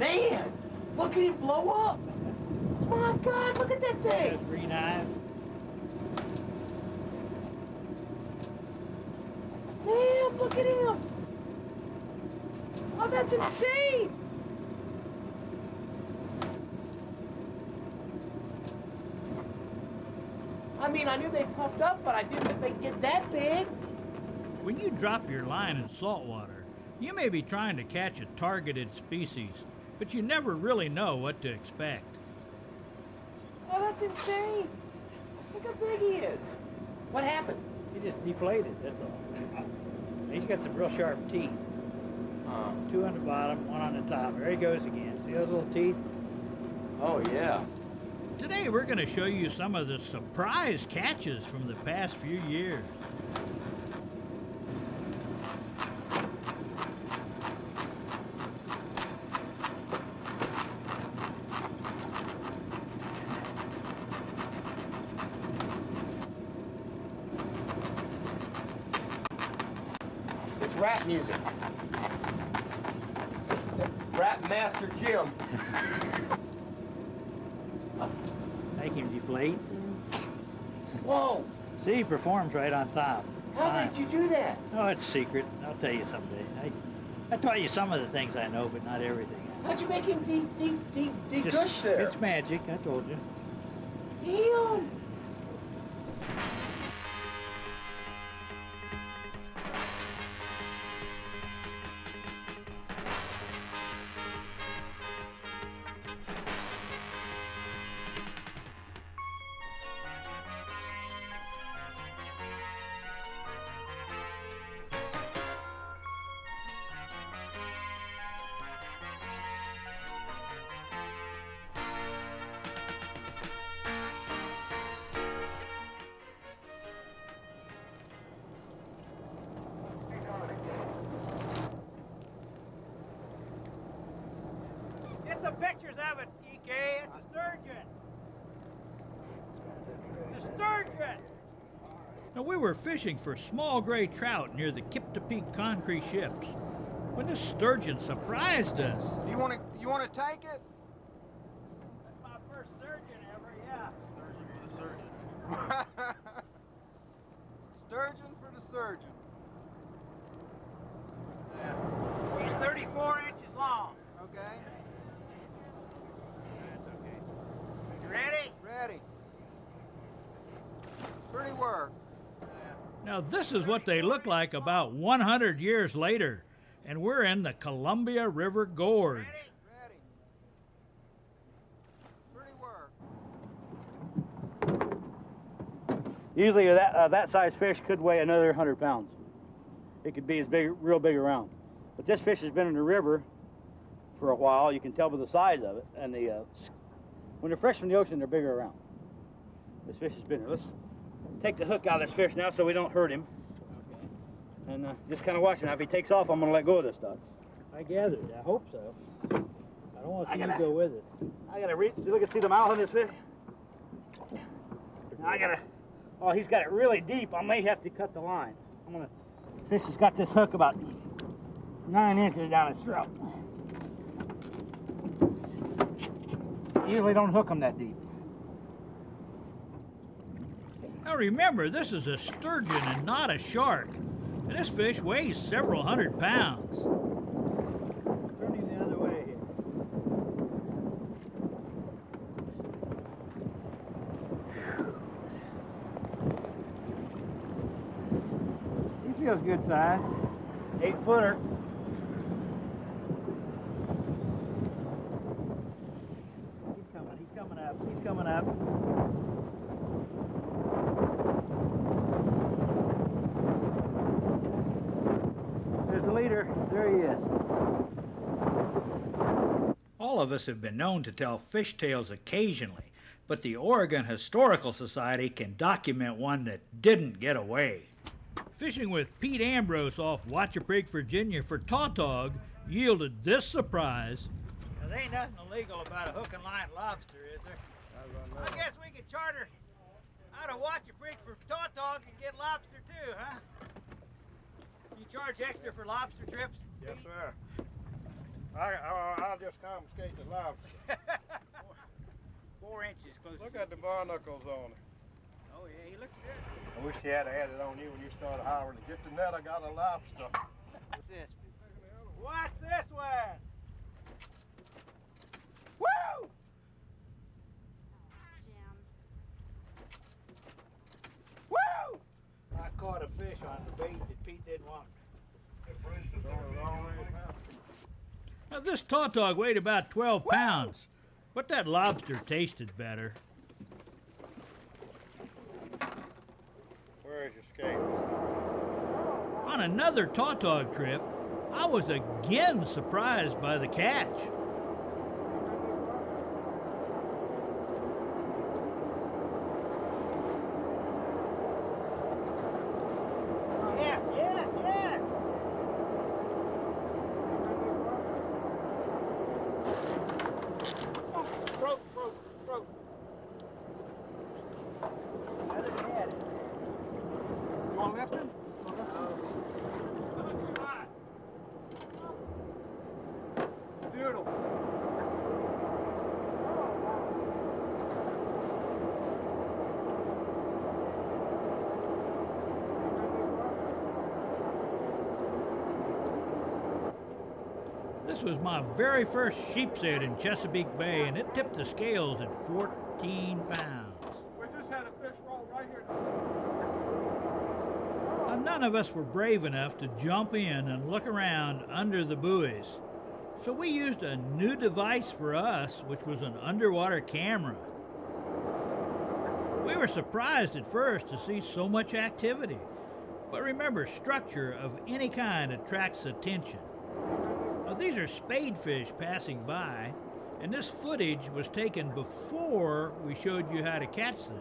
Man, look at it blow up. My God, look at that thing. 3 knives. Damn, look at him. Oh, that's insane. I mean, I knew they puffed up, but I didn't think they'd get that big. When you drop your line in saltwater, you may be trying to catch a targeted species, but you never really know what to expect. Oh, that's insane. Look how big he is. What happened? He just deflated, that's all. He's got some real sharp teeth. 2 on the bottom, 1 on the top. There he goes again. See those little teeth? Oh, yeah. Today we're going to show you some of the surprise catches from the past few years. It's rap music. Rap Master Jim. Make him deflate. Whoa. See, he performs right on top. How did you do that? Oh, it's secret. I'll tell you someday. I taught you some of the things I know, but not everything. How'd you make him de-gush there? It's magic, I told you. Damn. Get some pictures of it, EK. It's a sturgeon. It's a sturgeon. Now, we were fishing for small gray trout near the Kip-to-Peak concrete ships when this sturgeon surprised us. You want to take it? That's my first sturgeon ever, yeah. Sturgeon for the surgeon. Sturgeon for the surgeon. Yeah. He's 34 inches long. Okay. That's okay. You ready? Ready. Pretty work. Now, this is what they look like about 100 years later, and we're in the Columbia River Gorge. Ready. Pretty work. Usually that size fish could weigh another 100 pounds. It could be as big, real big around. But this fish has been in the river for a while. You can tell by the size of it. And when they're fresh from the ocean, they're bigger around. This fish has been here. Let's take the hook out of this fish now so we don't hurt him. Okay. And just kind of watch him. Now, if he takes off, I'm going to let go of this stuff. I gathered. I hope so. I don't want you to go with it. I got to reach. See the mouth on this fish? Now I got to... Oh, he's got it really deep. I may have to cut the line. Fish has got this hook about 9 inches down his throat. Usually don't hook them that deep. Now remember, this is a sturgeon and not a shark. And this fish weighs several 100 pounds. Turn him the other way here. He feels good size. 8-footer. He's coming up. There's the leader. There he is. All of us have been known to tell fish tales occasionally, but the Oregon Historical Society can document one that didn't get away. Fishing with Pete Ambrose off Wachapreak, Virginia for tautog yielded this surprise. Now, there ain't nothing illegal about a hook and line lobster, is there? I guess we could charter out of Wachapreak for tautog and get lobster too, huh? You charge extra for lobster trips? Yes, sir. I'll just confiscate the lobster. 4 inches close. Look at the barnacles on it. Oh yeah, he looks good. I wish you had it on you when you started hollering, get the net, I got a lobster. What's this? What's this one? Woo! Jim. Woo! I caught a fish on the bait that Pete didn't want. Now this tautog weighed about 12 pounds, but that lobster tasted better. Where's your scales? On another tautog trip, I was again surprised by the catch. Yes, yes, yes! Oh, broke. You want to lift him? Beautiful. This was my very first sheep's head in Chesapeake Bay, and it tipped the scales at 14 pounds. We just had a fish roll right here. Now, none of us were brave enough to jump in and look around under the buoys, so we used a new device for us, which was an underwater camera. We were surprised at first to see so much activity, but remember, structure of any kind attracts attention. Now, these are spadefish passing by, and this footage was taken before we showed you how to catch them.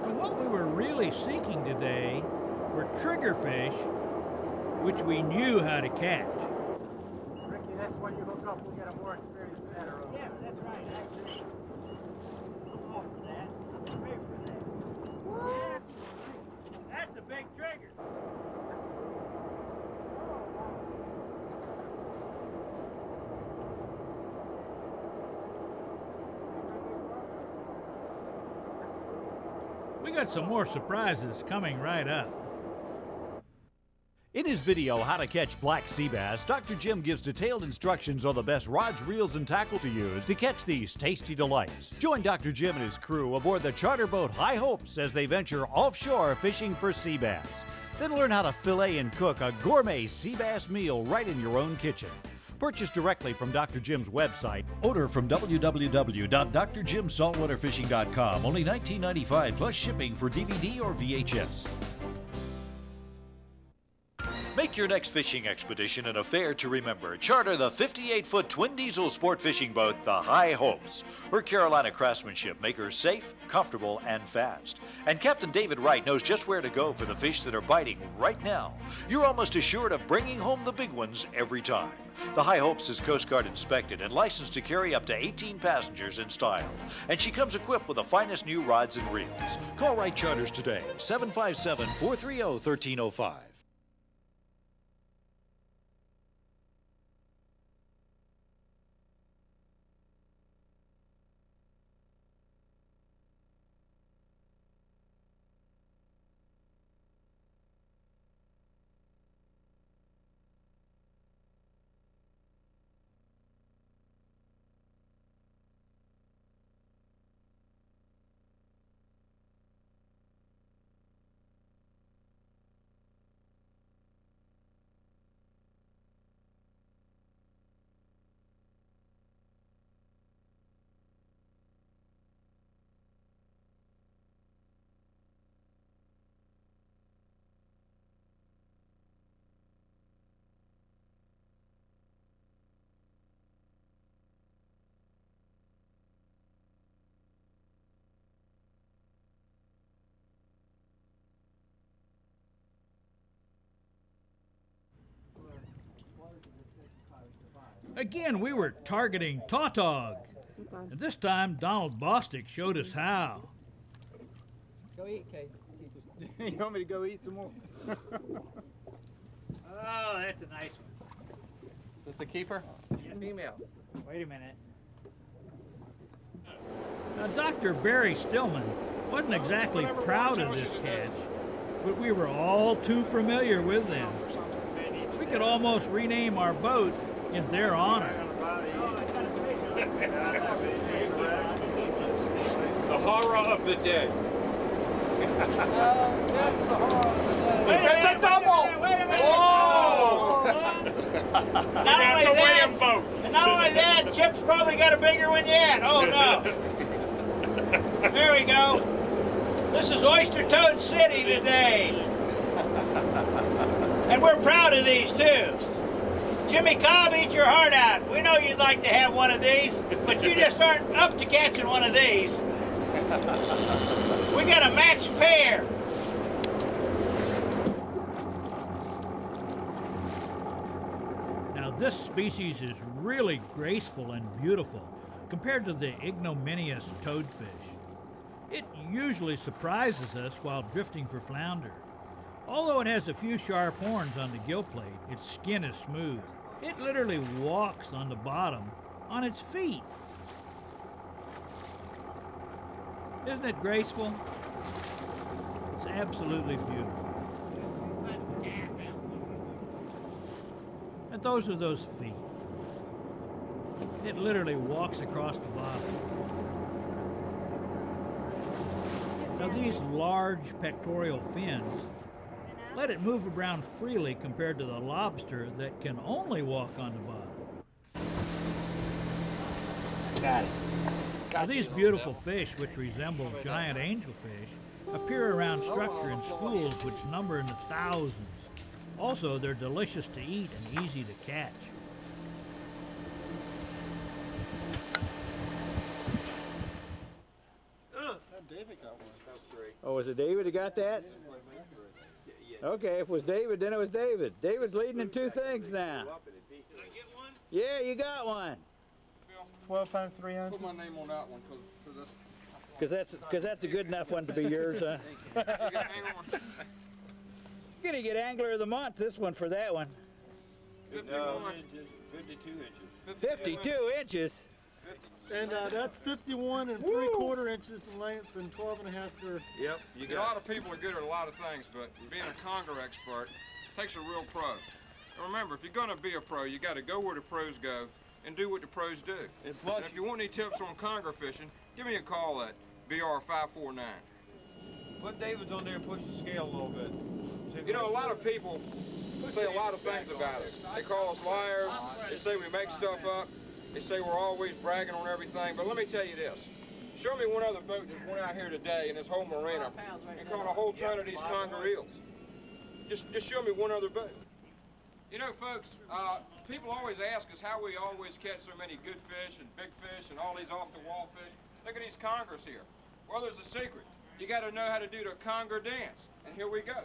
Now, what we were really seeking today were triggerfish, which we knew how to catch. Ricky, that's when you hook up, we'll get a more experienced batter. Yeah, that's right. I'm off for that. I'm ready for that. Yeah. That's a big trigger. We got some more surprises coming right up. In his video, How to Catch Black Sea Bass, Dr. Jim gives detailed instructions on the best rods, reels, and tackle to use to catch these tasty delights. Join Dr. Jim and his crew aboard the charter boat High Hopes as they venture offshore fishing for sea bass. Then learn how to fillet and cook a gourmet sea bass meal right in your own kitchen. Purchase directly from Dr. Jim's website. Order from www.drjimsaltwaterfishing.com. Only $19.95 plus shipping for DVD or VHS. Make your next fishing expedition an affair to remember. Charter the 58-foot twin diesel sport fishing boat, the High Hopes. Her Carolina craftsmanship make her safe, comfortable, and fast. And Captain David Wright knows just where to go for the fish that are biting right now. You're almost assured of bringing home the big ones every time. The High Hopes is Coast Guard inspected and licensed to carry up to 18 passengers in style. And she comes equipped with the finest new rods and reels. Call Wright Charters today, 757-430-1305. Again, we were targeting tautog. And this time, Donald Bostic showed us how. Go eat, Kate. You want me to go eat some more? Oh, that's a nice one. Is this a keeper? Yeah. Female. Wait a minute. Now, Dr. Barry Stillman wasn't exactly proud of this catch, but we were all too familiar with them. We could almost rename our boat in their honor. The horror of the day. That's the horror of the day. It's a double! Oh! Not only that, Chip's probably got a bigger one yet. Oh no. There we go. This is Oyster Toad City today. And we're proud of these too. Jimmy Cobb, eat your heart out. We know you'd like to have one of these, but you just aren't up to catching one of these. We got a matched pair. Now this species is really graceful and beautiful compared to the ignominious toadfish. It usually surprises us while drifting for flounder. Although it has a few sharp horns on the gill plate, its skin is smooth. It literally walks on the bottom on its feet. Isn't it graceful? It's absolutely beautiful. And those are those feet. It literally walks across the bottom. Now these large pectoral fins let it move around freely compared to the lobster that can only walk on the bottom. Got it. Now these beautiful fish, which resemble giant angelfish, appear around structure in schools which number in the thousands. Also, they're delicious to eat and easy to catch. David got one. That's great. Oh, was it David who got that? Okay, if it was David, then it was David. David's leading in two things now. Did I get one? Yeah, you got one. 12 pounds 3 ounces. Put my name on that one because Because that's a good enough one to be yours, huh? hang on. You're gonna get Angler of the Month, this one for that one. 51 52 inches. 52 inches. And that's 51 and 3/4 inches in length and 12 and a half girth. Yep, a lot of people are good at a lot of things, but being a conger expert takes a real pro. And remember, if you're going to be a pro, you got to go where the pros go and do what the pros do. And if you want any tips on conger fishing, give me a call at BR549. Put David's on there and push the scale a little bit. You know, a lot of people say a lot of things about us. They call us liars. They say we make stuff up. They say we're always bragging on everything, but let me tell you this. Show me one other boat that's went out here today in this whole marina and caught a whole ton of these conger eels. Just show me one other boat. You know, folks, people always ask us how we always catch so many good fish and big fish and all these off-the-wall fish. Look at these congers here. Well, there's a secret. You got to know how to do the conger dance, and here we go.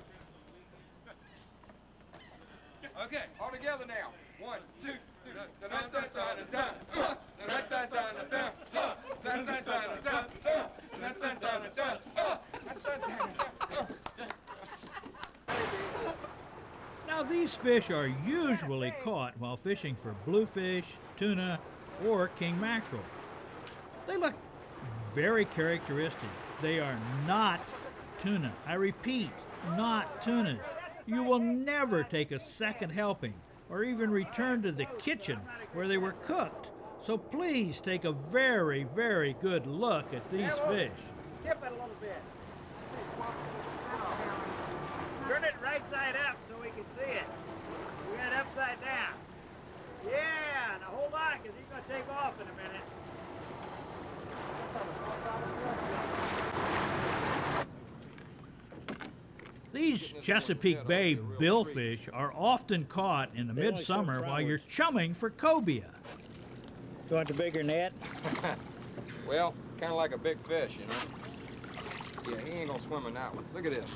Okay, all together now. 1, 2, 3. Now these fish are usually caught while fishing for bluefish, tuna, or king mackerel. They look very characteristic. They are not tuna. I repeat, not tunas. You will never take a second helping or even return to the kitchen where they were cooked. So please take a very, very good look at these fish. Tip it a little bit. Turn it right side up so we can see it. We got it upside down. Yeah, now hold on because he's going to take off in a minute. These Chesapeake Bay billfish are often caught in the midsummer while you're chumming for cobia. You want the bigger net? Well, kind of like a big fish, you know. Yeah, he ain't gonna swim in that one. Look at this.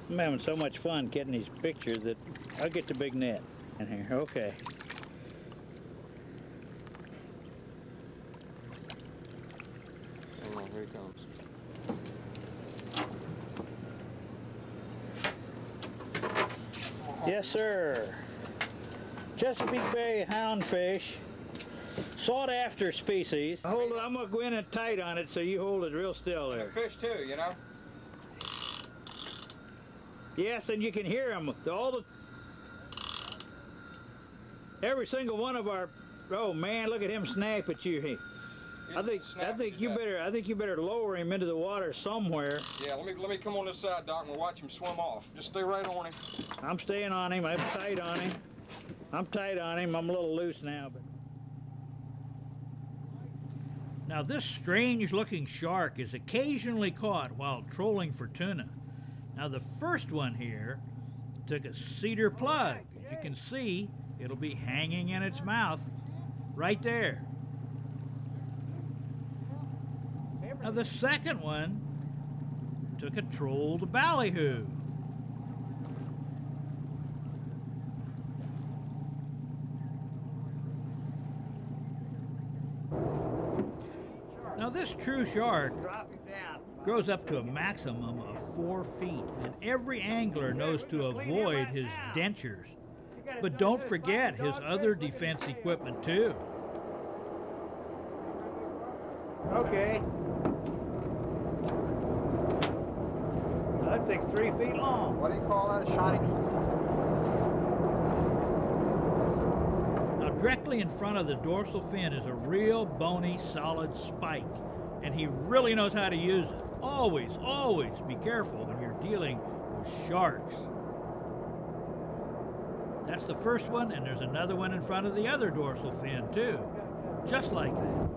I'm having so much fun getting these pictures that I'll get the big net in here. Okay. There he comes. Yes, sir. Chesapeake Bay houndfish, sought-after species. Hold it. I'm gonna go in and tight on it, so you hold it real still there. And a fish too, you know. Yes, and you can hear them. Every single one of our. Oh man, look at him snap at you. I think you better lower him into the water somewhere. Yeah, let me come on this side, Doc, and we'll watch him swim off. Just stay right on him. I'm staying on him. I'm tight on him. I'm a little loose now, but. Now this strange-looking shark is occasionally caught while trolling for tuna. Now the first one here took a cedar plug. As you can see, it'll be hanging in its mouth right there. Now the second one took a trolled ballyhoo. Now this true shark grows up to a maximum of 4 feet, and every angler knows to avoid his dentures. But don't forget his other defense equipment too. Okay. That thing's 3 feet long. What do you call that? Shiny? Now directly in front of the dorsal fin is a real bony, solid spike, and he really knows how to use it. Always, always be careful when you're dealing with sharks. That's the first one, and there's another one in front of the other dorsal fin too. Just like that.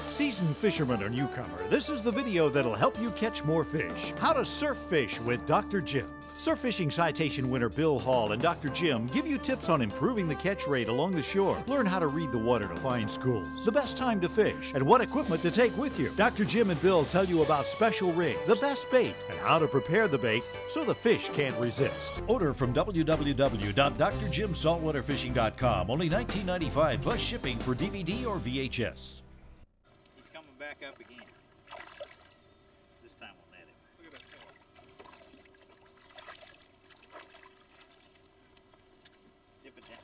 Seasoned fisherman or newcomer, this is the video that'll help you catch more fish. How to surf fish with Dr. Jim. Surf fishing citation winner Bill Hall and Dr. Jim give you tips on improving the catch rate along the shore. Learn how to read the water to find schools, the best time to fish, and what equipment to take with you. Dr. Jim and Bill tell you about special rigs, the best bait, and how to prepare the bait so the fish can't resist. Order from www.drjimsaltwaterfishing.com. Only $19.95 plus shipping for DVD or VHS. Back up again. This time we'll net him. Look at that tail. Dip it down.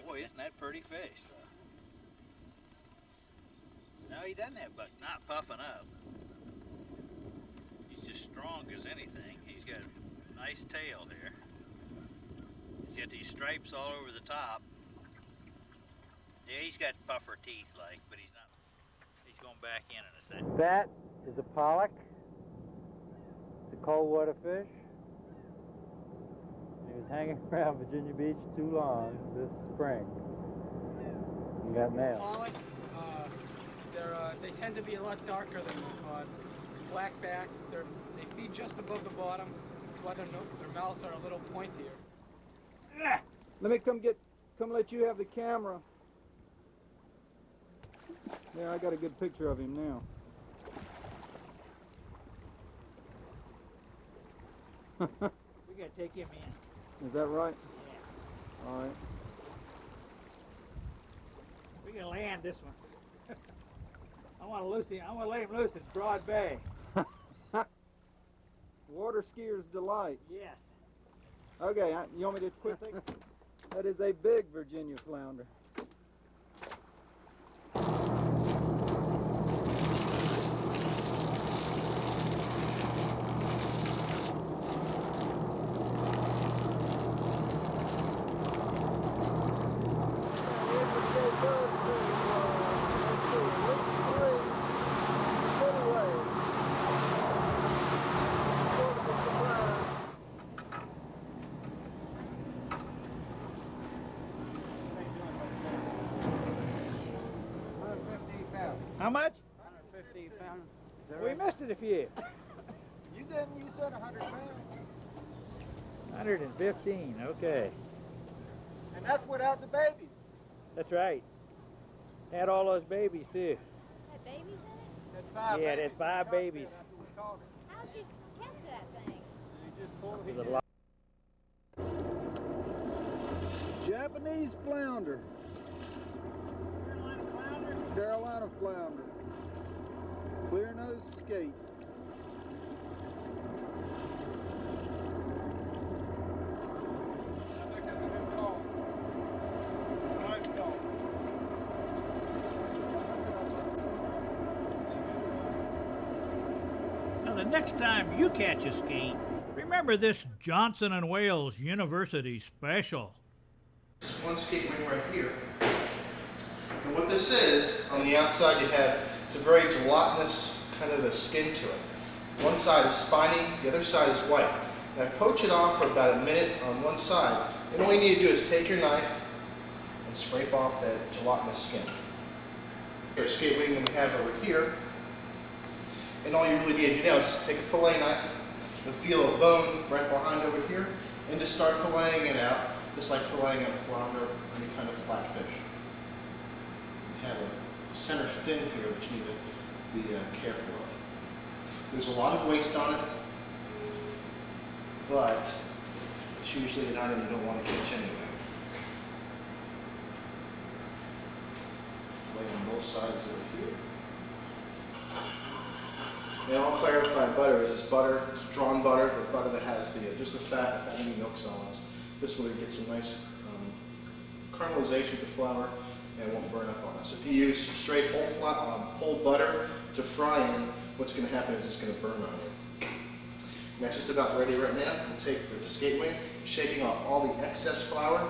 Boy, isn't that pretty fish, though? No, he doesn't have but not puffing up. He's just strong as anything. He's got a nice tail here. He's got these stripes all over the top. Yeah, he's got puffer teeth like, but he's not. He's going back in a second. That is a pollock. It's a cold water fish. He was hanging around Virginia Beach too long this spring. He got nailed. Pollock, they tend to be a lot darker than cod. black-backed. They feed just above the bottom. That's why their mouths are a little pointier. Let me come let you have the camera. Yeah, I got a good picture of him now. We gotta take him in. Is that right? Yeah. All right. We can land this one. I want to lay him loose in Broad Bay. Water skier's delight. Yes. Okay, you want me to quit taking? That is a big Virginia flounder. How much? 150 pounds. We missed it a few. You didn't. You said 100 pounds. 115, okay. And that's without the babies. That's right. Had all those babies too. Had babies in it? That's 5 Yeah, babies. it had 5 babies. That's what we called it. How'd you catch that thing? You just pulled With a it. lot. Japanese flounder. Carolina flounder. Clear nose skate. Now, the next time you catch a skate, remember this Johnson & Wales University special. There's one skate ring right here. And what this is, on the outside you have, it's a very gelatinous kind of a skin to it. One side is spiny, the other side is white. Now poach it off for about a minute on one side, and all you need to do is take your knife and scrape off that gelatinous skin. Here's a skate ring that we have over here. And all you really need to do now is just take a fillet knife and feel a bone right behind over here, and just start filleting it out, just like filleting a flounder or any kind of flat fish. You have a center fin here that you need to be careful of. There's a lot of waste on it, but it's usually an item you don't want to catch anyway. Lay on both sides over here. And all clarified butter is this butter, drawn butter, the butter that has the just the fat without any milk solids. This way it gets a nice caramelization of the flour and it won't burn up on us. If you use straight whole butter to fry in, what's going to happen is it's going to burn on you. And that's just about ready right now. You take the skate wing, shaking off all the excess flour,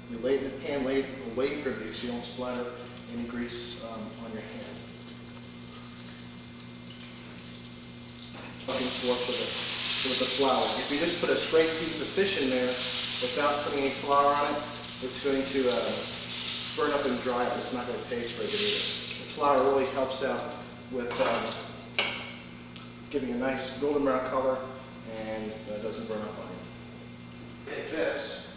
you lay it in the pan, lay it away from you so you don't splatter any grease on your hand. Looking forth with the flour. If you just put a straight piece of fish in there without putting any flour on it, it's going to burn up and dry up. It's not going to taste very good either. The flour really helps out with giving a nice golden brown color and doesn't burn up on you. Take this,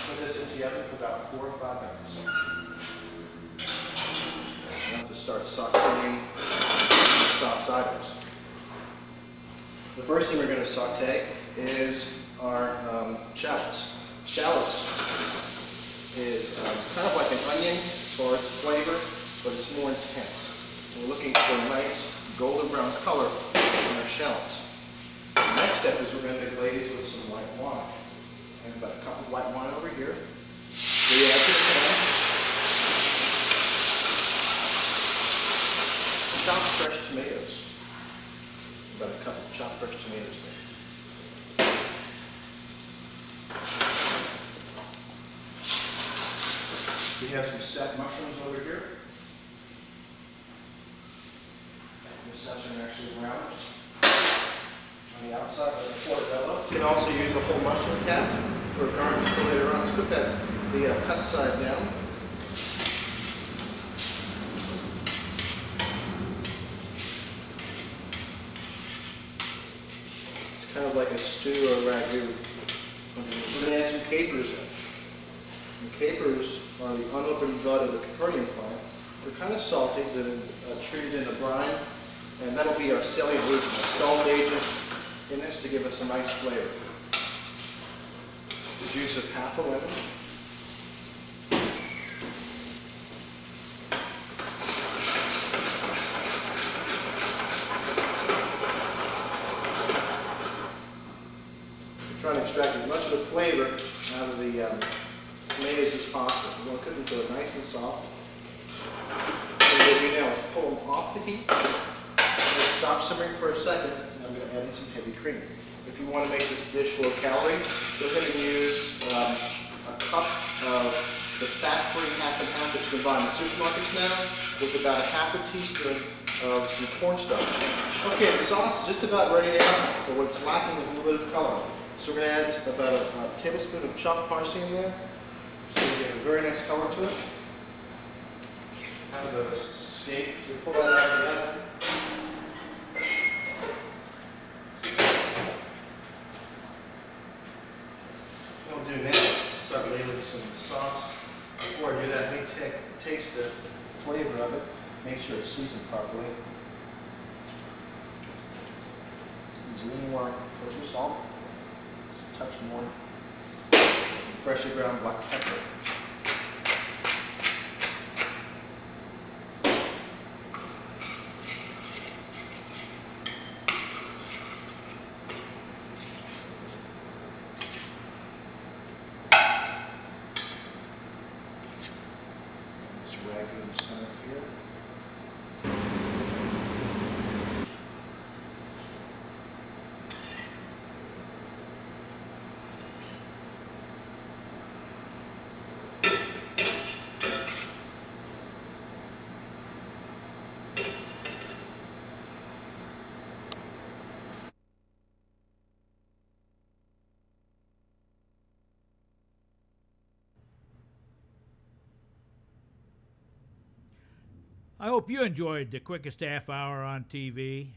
put this into the oven for about 4 or 5 minutes. You have to start sauteing soft sideways. The first thing we're going to saute is our shallots. Shallots is kind of like an onion as far as flavor, but it's more intense. We're looking for a nice golden brown color in our shallots. The next step is we're going to glaze with some white wine. And about a cup of white wine over here. We add to the pan. Chopped fresh tomatoes. About a cup of chopped fresh tomatoes there. We have some sack mushrooms over here. The sacks are actually round on the outside of the portobello. You can also use a whole mushroom cap for garnish for later on. Let's put the cut side down. kind of like a stew or a ragu. We're going to add some capers in. The capers are the unopened bud of the Capernaum plant. They're kind of salty, they've been treated in a brine, and that'll be our salient agent, our salt agent in this to give us a nice flavor. The juice of half a lemon. Trying to extract as much of the flavor out of the tomatoes as possible. We want to cook them until they're nice and soft. So what we do now is pull them off the heat, stop simmering for a second, and I'm going to add in some heavy cream. If you want to make this dish low calorie, go ahead and use a cup of the fat-free half and half that's been buying in supermarkets now with about a half a teaspoon of some cornstarch. Okay, the sauce is just about ready now, but what's lacking is a little bit of color. So we're going to add about a tablespoon of chopped parsley in there, so we get a very nice color to it. Have the steak, so we pull that out of the oven. What we'll do now is start layering some sauce. Before I do that, let me taste the flavor of it, make sure it's seasoned properly. Use a little more kosher salt. Touch more. Some freshly ground black pepper. This ragu in the center here. I hope you enjoyed the quickest half hour on TV.